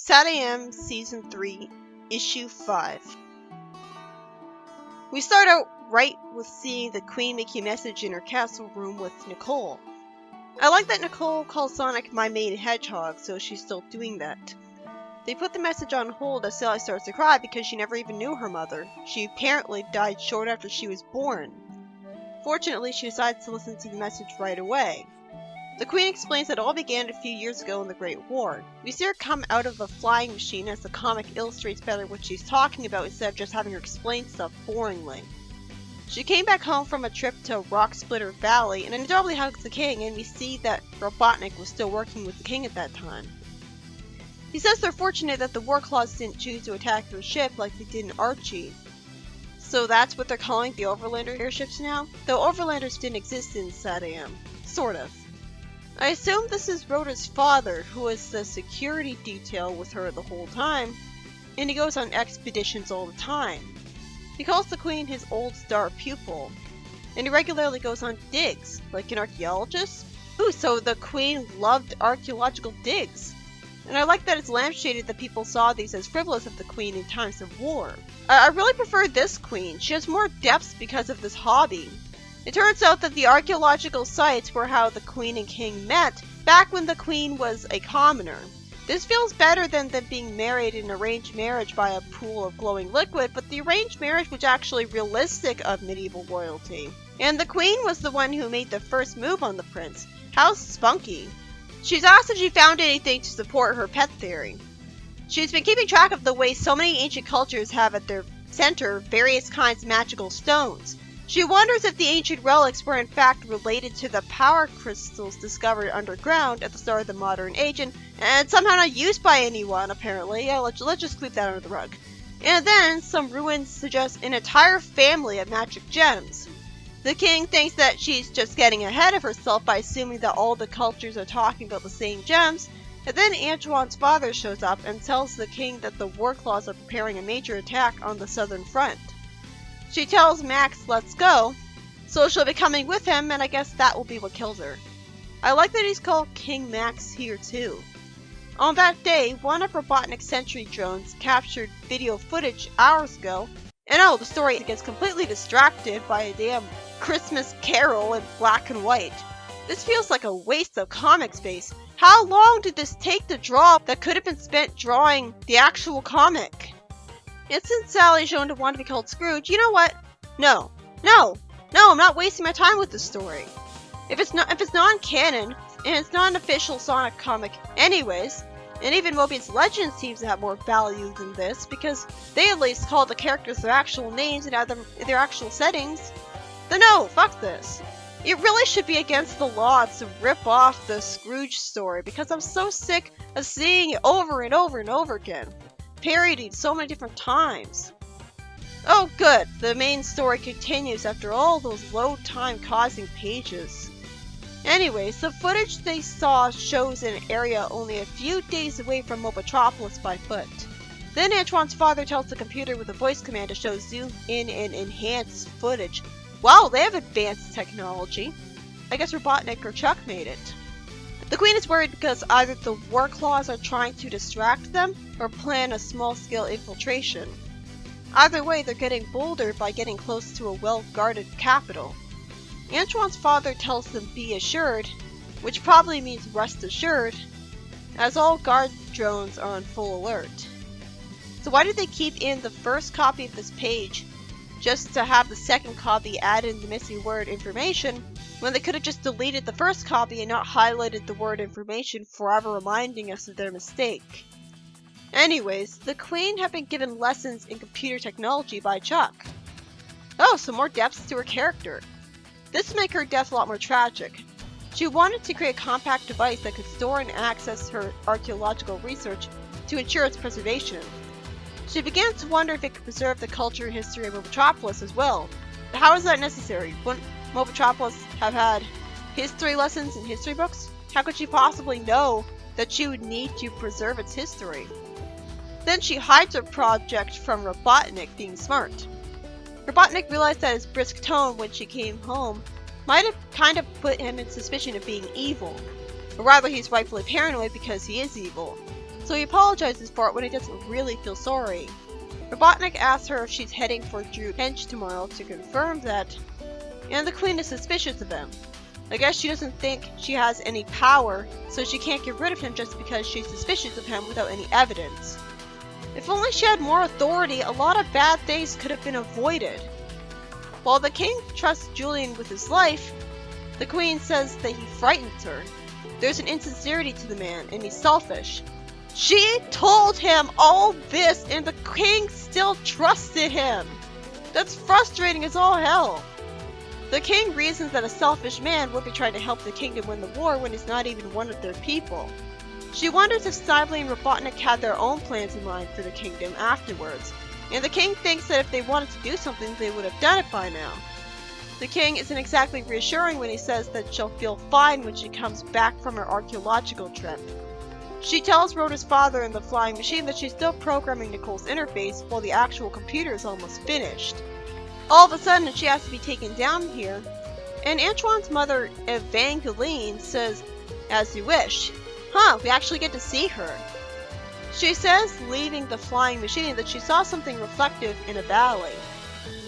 Satam Season 3, Issue 5. We start out right with seeing the Queen making a message in her castle room with Nicole. I like that Nicole calls Sonic my main hedgehog, so she's still doing that. They put the message on hold as Sally starts to cry because she never even knew her mother. She apparently died short after she was born. Fortunately, she decides to listen to the message right away. The Queen explains that it all began a few years ago in the Great War. We see her come out of a flying machine as the comic illustrates better what she's talking about instead of just having her explain stuff boringly. She came back home from a trip to Rock Splitter Valley and adorably hugs the king, and we see that Robotnik was still working with the king at that time. He says they're fortunate that the War Claws didn't choose to attack their ship like they did in Archie. So that's what they're calling the Overlander airships now? Though Overlanders didn't exist in Satam. Sort of. I assume this is Rhoda's father, who was the security detail with her the whole time, and he goes on expeditions all the time. He calls the Queen his old star pupil, and he regularly goes on digs, like an archaeologist. Ooh, so the Queen loved archaeological digs. And I like that it's lampshaded that people saw these as frivolous of the Queen in times of war. I really prefer this Queen. She has more depth because of this hobby. It turns out that the archaeological sites were how the Queen and King met back when the Queen was a commoner. This feels better than them being married in an arranged marriage by a pool of glowing liquid, but the arranged marriage was actually realistic of medieval royalty. And the Queen was the one who made the first move on the prince. How spunky. She's asked if she found anything to support her pet theory. She's been keeping track of the way so many ancient cultures have at their center various kinds of magical stones. She wonders if the ancient relics were in fact related to the power crystals discovered underground at the start of the modern age and somehow not used by anyone, apparently. Yeah, let's just sweep that under the rug. And then some ruins suggest an entire family of magic gems. The king thinks that she's just getting ahead of herself by assuming that all the cultures are talking about the same gems, and then Antoine's father shows up and tells the king that the War Claws are preparing a major attack on the southern front. She tells Max, let's go, so she'll be coming with him, and I guess that will be what kills her. I like that he's called King Max here too. On that day, one of Robotnik's sentry drones captured video footage hours ago, and oh, the story gets completely distracted by a damn Christmas Carol in black and white. This feels like a waste of comic space. How long did this take to draw that could have been spent drawing the actual comic? And since Sally's shown to want to be called Scrooge, you know what? No, I'm not wasting my time with this story. If it's non-canon, and it's not an official Sonic comic anyways, and even Mobius Legends seems to have more value than this, because they at least call the characters their actual names and have them their actual settings, then no, fuck this. It really should be against the law to rip off the Scrooge story, because I'm so sick of seeing it over and over and over again. Parodied so many different times. Oh good, the main story continues after all those load time causing pages. Anyways, the footage they saw shows an area only a few days away from Mobotropolis by foot. Then Antoine's father tells the computer with a voice command to show zoom in and enhance footage. Wow, they have advanced technology. I guess Robotnik or Chuck made it. The Queen is worried because either the War Claws are trying to distract them or plan a small-scale infiltration. Either way, they're getting bolder by getting close to a well-guarded capital. Antoine's father tells them be assured, which probably means rest assured, as all guard drones are on full alert. So why did they keep in the first copy of this page just to have the second copy add in the missing word information, when they could have just deleted the first copy and not highlighted the word information, forever reminding us of their mistake? Anyways, the Queen had been given lessons in computer technology by Chuck. Oh, some more depth to her character. This would make her death a lot more tragic. She wanted to create a compact device that could store and access her archaeological research to ensure its preservation. She began to wonder if it could preserve the culture and history of Mobotropolis as well. But how is that necessary? Wouldn't Mobotropolis have had history lessons in history books? How could she possibly know that she would need to preserve its history? Then she hides her project from Robotnik being smart. Robotnik realized that his brisk tone when she came home might have kind of put him in suspicion of being evil. Or rather, he's rightfully paranoid because he is evil. so he apologizes for it when he doesn't really feel sorry. Robotnik asks her if she's heading for Drew Hench tomorrow to confirm that, and the Queen is suspicious of him. I guess she doesn't think she has any power, so she can't get rid of him just because she's suspicious of him without any evidence. If only she had more authority, a lot of bad things could have been avoided. While the King trusts Julian with his life, the Queen says that he frightens her. There's an insincerity to the man, and he's selfish. She told him all this, and the King still trusted him! That's frustrating as all hell! The King reasons that a selfish man would be trying to help the kingdom win the war when he's not even one of their people. She wonders if Stively and Robotnik had their own plans in mind for the kingdom afterwards, and the King thinks that if they wanted to do something, they would have done it by now. The King isn't exactly reassuring when he says that she'll feel fine when she comes back from her archaeological trip. She tells Rhoda's father in the flying machine that she's still programming Nicole's interface while the actual computer is almost finished. All of a sudden, she has to be taken down here, and Antoine's mother, Evangeline, says, "As you wish." Huh, we actually get to see her. She says, leaving the flying machine, that she saw something reflective in a valley.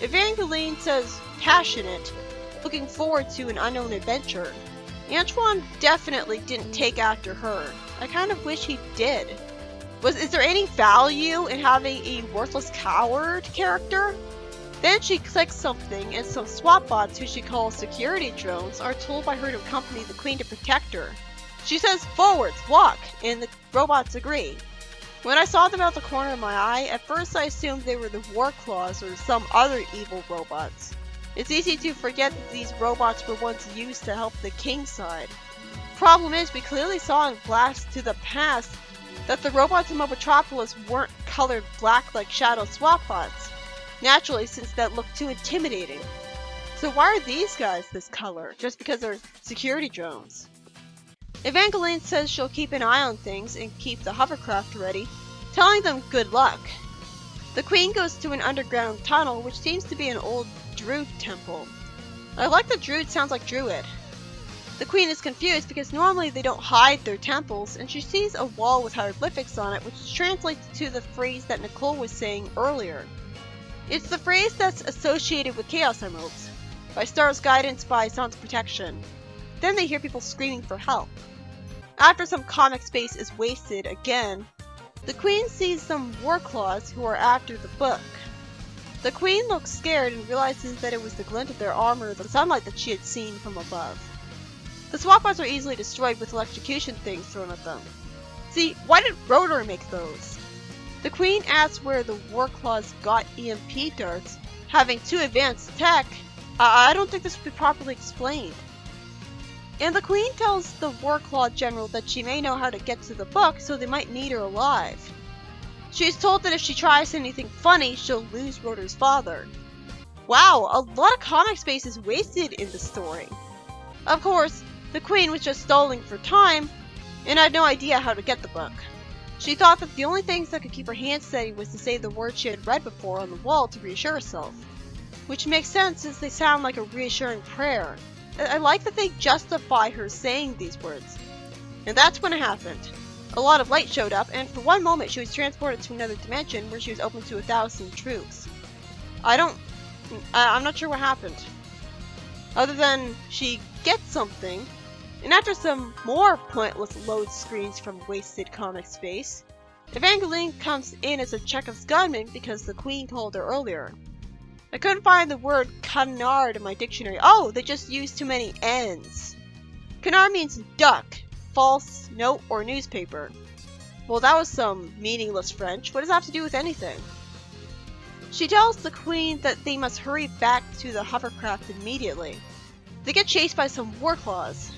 Evangeline says, passionate, looking forward to an unknown adventure. Antoine definitely didn't take after her. I kind of wish he did. Is there any value in having a worthless coward character? Then she clicks something, and some SWAT bots, who she calls security drones, are told by her to accompany the Queen to protect her. She says, "Forwards, walk," and the robots agree. When I saw them out the corner of my eye, at first I assumed they were the War Claws or some other evil robots. It's easy to forget that these robots were once used to help the King's side. Problem is, we clearly saw in Blast to the Past that the robots in Mobotropolis weren't colored black like Shadow SWAT bots. Naturally, since that looked too intimidating. So why are these guys this color? Just because they're security drones? Evangeline says she'll keep an eye on things and keep the hovercraft ready, telling them good luck. The Queen goes to an underground tunnel, which seems to be an old Druid temple. I like that Druid sounds like Druid. The Queen is confused because normally they don't hide their temples, and she sees a wall with hieroglyphics on it, which translates to the phrase that Nicole was saying earlier. It's the phrase that's associated with Chaos Emeralds. By Star's guidance, by Sun's protection. Then they hear people screaming for help. After some comic space is wasted again, the Queen sees some War Claws who are after the book. The Queen looks scared and realizes that it was the glint of their armor, the sunlight that she had seen from above. The SWAT bots are easily destroyed with electrocution things thrown at them. See, why did Rotor make those? The Queen asks where the War Claws got EMP darts. Having too advanced tech, I don't think this would be properly explained. And the Queen tells the War Claw General that she may know how to get to the book, so they might need her alive. She's told that if she tries anything funny, she'll lose Rotor's father. Wow, a lot of comic space is wasted in the story. Of course, the Queen was just stalling for time, and had no idea how to get the book. She thought that the only things that could keep her hands steady was to say the words she had read before on the wall to reassure herself. Which makes sense since they sound like a reassuring prayer. I like that they justify her saying these words. And that's when it happened. A lot of light showed up, and for one moment she was transported to another dimension where she was open to 1,000 truths. I'm not sure what happened. Other than she gets something, and after some more pointless load screens from wasted comic space, Evangeline comes in as a Chekhov's gunman because the Queen told her earlier. I couldn't find the word canard in my dictionary. Oh, they just used too many N's. Canard means duck, false, note, or newspaper. Well, that was some meaningless French. What does that have to do with anything? She tells the Queen that they must hurry back to the hovercraft immediately. They get chased by some War Claws.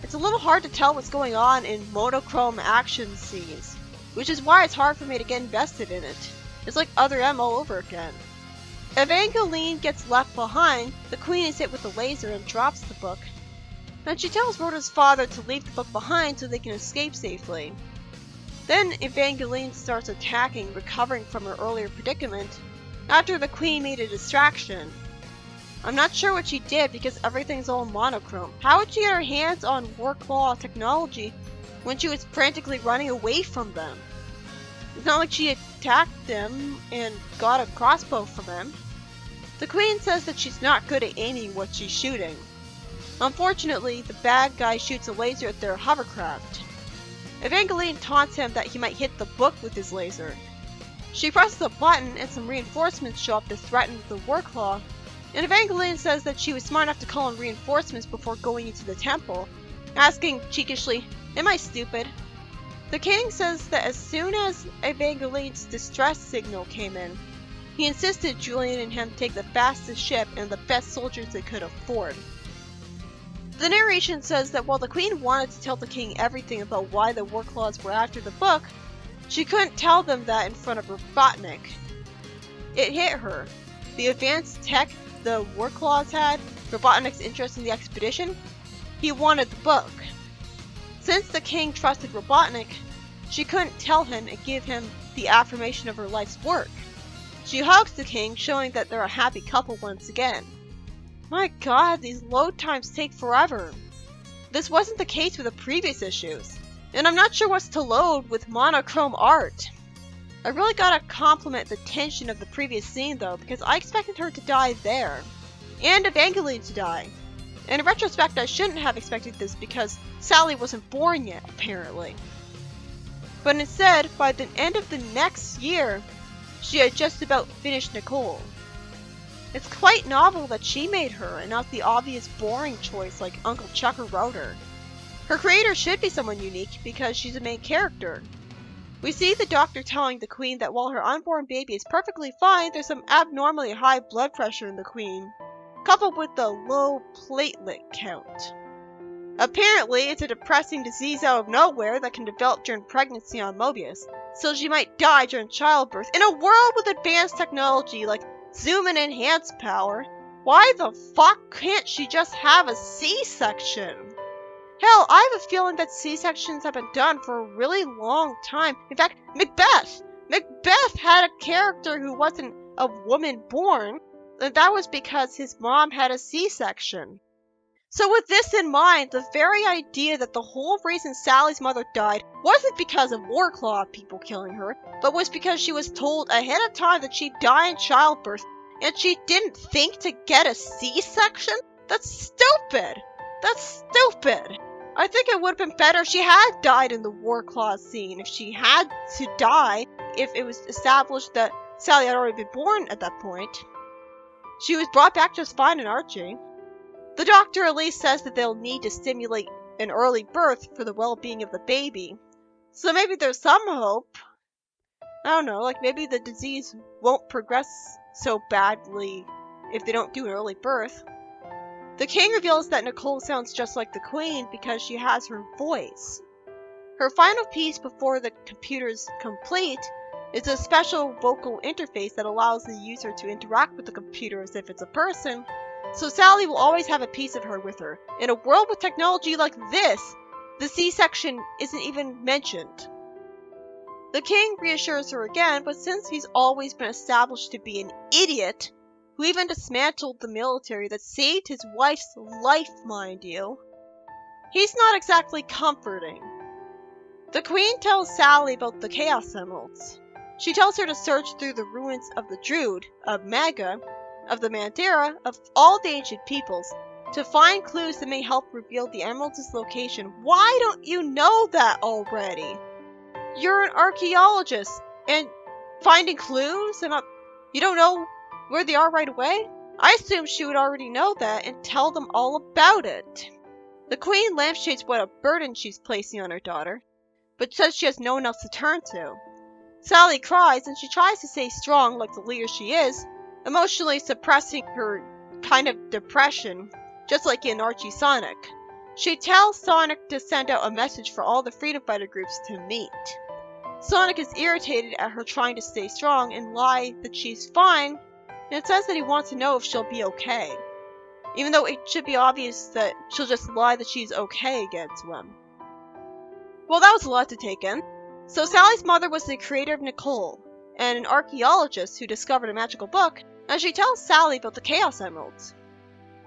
It's a little hard to tell what's going on in monochrome action scenes, which is why it's hard for me to get invested in it. It's like Other M all over again. Evangeline gets left behind, the Queen is hit with a laser and drops the book. Then she tells Rhoda's father to leave the book behind so they can escape safely. Then Evangeline starts attacking, recovering from her earlier predicament, after the Queen made a distraction. I'm not sure what she did because everything's all monochrome. How would she get her hands on War Claw technology when she was frantically running away from them. It's not like she attacked them and got a crossbow from him. The Queen says that she's not good at aiming what she's shooting. Unfortunately, the bad guy shoots a laser at their hovercraft. Evangeline taunts him that he might hit the book with his laser. She presses a button and some reinforcements show up to threaten the Warclaw, and Evangeline says that she was smart enough to call in reinforcements before going into the temple, asking cheekishly, "Am I stupid?" The king says that as soon as Evangeline's distress signal came in, he insisted Julian and him take the fastest ship and the best soldiers they could afford. The narration says that while the Queen wanted to tell the king everything about why the Warclaws were after the book, she couldn't tell them that in front of Robotnik. It hit her. The advanced tech the Warclaws had, Robotnik's interest in the expedition, he wanted the book. Since the king trusted Robotnik, she couldn't tell him and give him the affirmation of her life's work. She hugs the king, showing that they're a happy couple once again. My god, these load times take forever. This wasn't the case with the previous issues, and I'm not sure what's to load with monochrome art. I really gotta compliment the tension of the previous scene though, because I expected her to die there, and Evangeline to die. In retrospect, I shouldn't have expected this because Sally wasn't born yet, apparently. But instead, by the end of the next year, she had just about finished Nicole. It's quite novel that she made her and not the obvious boring choice like Uncle Chucker wrote her. Her creator should be someone unique because she's a main character. We see the doctor telling the Queen that while her unborn baby is perfectly fine, there's some abnormally high blood pressure in the Queen, coupled with the low platelet count. Apparently, it's a depressing disease out of nowhere that can develop during pregnancy on Mobius, so she might die during childbirth. In a world with advanced technology like zoom and enhance power, why the fuck can't she just have a C-section? Hell, I have a feeling that C-sections have been done for a really long time. In fact, Macbeth had a character who wasn't a woman born, and that was because his mom had a C-section. So with this in mind, the very idea that the whole reason Sally's mother died wasn't because of Warclaw people killing her, but was because she was told ahead of time that she'd die in childbirth, and she didn't think to get a C-section? That's stupid! That's stupid! I think it would have been better if she had died in the Warclaw scene, if she had to die, if it was established that Sally had already been born at that point. She was brought back just fine in Archie. The doctor at least says that they'll need to stimulate an early birth for the well-being of the baby. So maybe there's some hope. I don't know, like maybe the disease won't progress so badly if they don't do an early birth. The king reveals that Nicole sounds just like the Queen because she has her voice. Her final piece before the computer's complete is a special vocal interface that allows the user to interact with the computer as if it's a person. So Sally will always have a piece of her with her. In a world with technology like this, the C-section isn't even mentioned. The king reassures her again, but since he's always been established to be an idiot, who even dismantled the military that saved his wife's life, mind you, he's not exactly comforting. The Queen tells Sally about the Chaos Emeralds. She tells her to search through the ruins of the Druid, of Maga, of the Mandara, of all the ancient peoples, to find clues that may help reveal the emeralds' location. Why don't you know that already? You're an archaeologist, and finding clues and you don't know where they are right away? I assumed she would already know that and tell them all about it. The Queen lampshades what a burden she's placing on her daughter, but says she has no one else to turn to. Sally cries and she tries to stay strong like the leader she is, emotionally suppressing her kind of depression, just like in Archie Sonic. She tells Sonic to send out a message for all the freedom fighter groups to meet. Sonic is irritated at her trying to stay strong and lie that she's fine, and says that he wants to know if she'll be okay, even though it should be obvious that she'll just lie that she's okay again to him. Well, that was a lot to take in. So Sally's mother was the creator of Nicole, and an archaeologist who discovered a magical book, and she tells Sally about the Chaos Emeralds.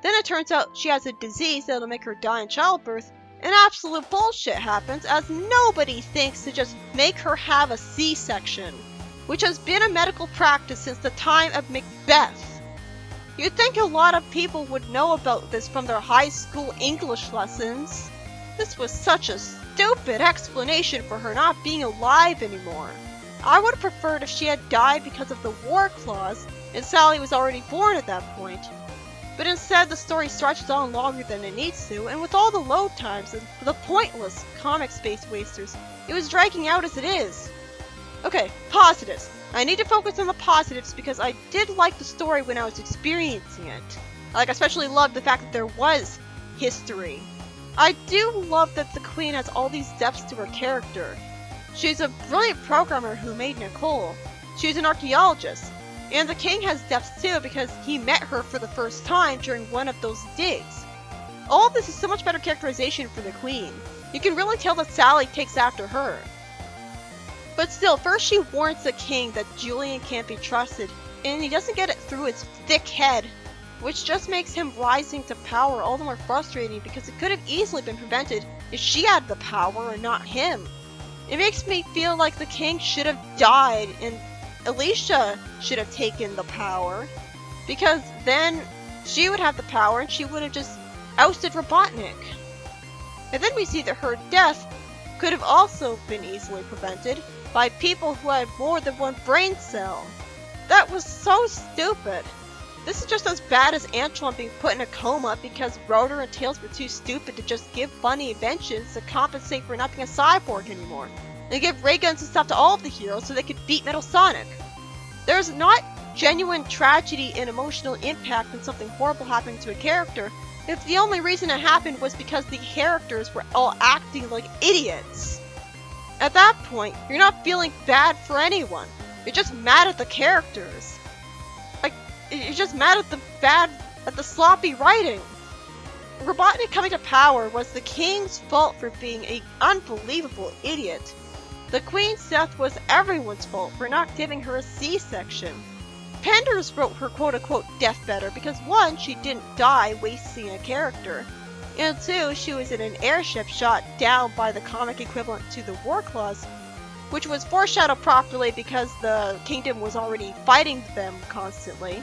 Then it turns out she has a disease that'll make her die in childbirth, And absolute bullshit happens as nobody thinks to just make her have a C-section, which has been a medical practice since the time of Macbeth. You'd think a lot of people would know about this from their high school English lessons. This was such a stupid explanation for her not being alive anymore. I would have preferred if she had died because of the war clause and Sally was already born at that point. But instead, the story stretches on longer than it needs to, and with all the load times and the pointless comic space wasters, it was dragging out as it is. Okay, positives. I need to focus on the positives because I did like the story when I was experiencing it. I especially loved the fact that there was history. I do love that the Queen has all these depths to her character. She's a brilliant programmer who made Nicole. She's an archaeologist. And the King has depth too because he met her for the first time during one of those digs. All of this is so much better characterization for the Queen. You can really tell that Sally takes after her. But still, first she warns the King that Julian can't be trusted, and he doesn't get it through his thick head, which just makes him rising to power all the more frustrating because it could have easily been prevented if she had the power and not him. It makes me feel like the King should have died and Alicia should have taken the power, because then she would have the power and she would have just ousted Robotnik. And then we see that her death could have also been easily prevented by people who had more than one brain cell. That was so stupid. This is just as bad as Antoine being put in a coma because Rotor and Tails were too stupid to just give Bunny inventions to compensate for not being a cyborg anymore, and give ray guns and stuff to all of the heroes so they could beat Metal Sonic. There's not genuine tragedy and emotional impact in something horrible happening to a character if the only reason it happened was because the characters were all acting like idiots. At that point, you're not feeling bad for anyone. You're just mad at the characters. You're just mad at the sloppy writing. Robotnik coming to power was the King's fault for being an unbelievable idiot. The Queen's death was everyone's fault for not giving her a C-section. Penders wrote her quote-unquote death better because 1, she didn't die wasting a character, and 2, she was in an airship shot down by the comic equivalent to the War Claws, which was foreshadowed properly because the Kingdom was already fighting them constantly,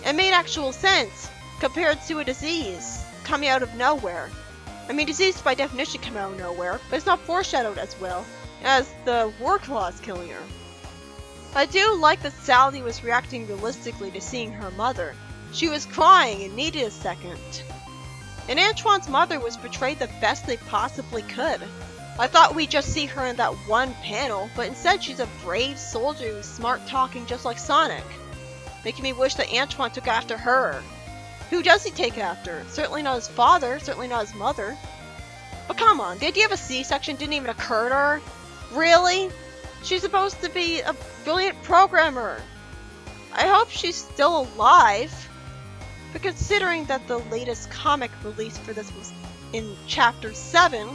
and made actual sense compared to a disease coming out of nowhere. I mean, disease by definition come out of nowhere, but it's not foreshadowed as well as the War Claws killing her. I do like that Sally was reacting realistically to seeing her mother. She was crying and needed a second. And Antoine's mother was portrayed the best they possibly could. I thought we'd just see her in that one panel, but instead she's a brave soldier who's smart talking just like Sonic, making me wish that Antoine took after her. Who does he take after? Certainly not his father, certainly not his mother. But come on, the idea of a C-section didn't even occur to her? Really? She's supposed to be a brilliant programmer. I hope she's still alive. But considering that the latest comic release for this was in Chapter 7,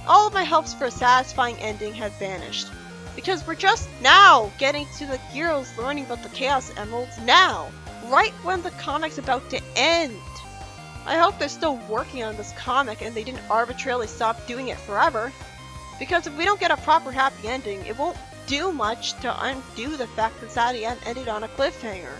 all of my hopes for a satisfying ending have vanished. Because we're just now getting to the heroes learning about the Chaos Emeralds now, right when the comic's about to end. I hope they're still working on this comic and they didn't arbitrarily stop doing it forever. Because if we don't get a proper happy ending, it won't do much to undo the fact that Satam ended on a cliffhanger.